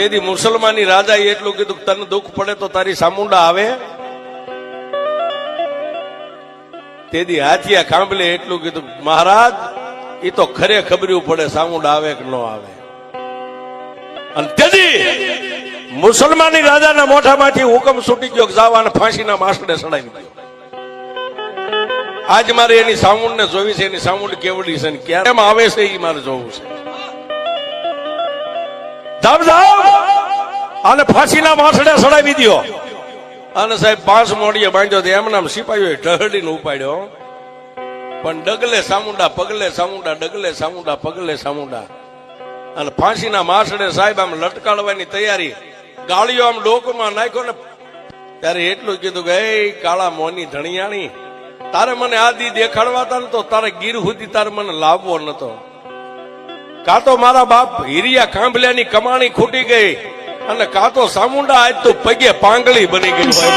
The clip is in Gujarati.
તેથી મુસલમાની રાજાએ એટલું કીધું કે તને દુઃખ પડે તો તારી સામુંડા આવે. તેથી હાથિયા કાંબલે એટલું કીધું મહારાજ એ તો ખરે ખબર્યું પડે સામુંડા આવે કે ન આવે. અને તેથી મુસલમાની રાજાના મોઢામાંથી હુકમ છૂટી ગયો જાવાને ફાંસીના માસડે સડાવી દીધો. આજ મારે એની સામુંડ ને જોવી છે, એની સામુંડ કેવડી છે ને ક્યારે આવે છે એ મારે જોવું છે. જાવ જાવ અને ફાંસીના માસડે સડાવી દો. અને સાહેબ 5 મોડીએ બાંધ્યો તો એમનામ સિપાહીઓએ ઢહડીને ઉપાડ્યો. પણ ડગલે સામુંડા પગલે સામુંડા, ડગલે સામુંડા પગલે સામુંડા. અને ફાંસીના માસડે સાહેબ આમ લટકાડવાની તૈયારી, ગાળીઓ આમ ડોકમાં નાખ્યો ને ત્યારે એટલું કીધું કે એ કાળા મોની ધણિયાણી, તારે મને આ દી દેખાડવા હતા ને તો તારે ગીર સુધી તારે મને લાવવો નતો. કાં તો મારા બાપ હીરિયા કાંભલ્યાની કમાણી ખૂટી ગઈ અને કાં તો સામુંડા આજ તો પગે પાંગળી બની ગઈ હોય.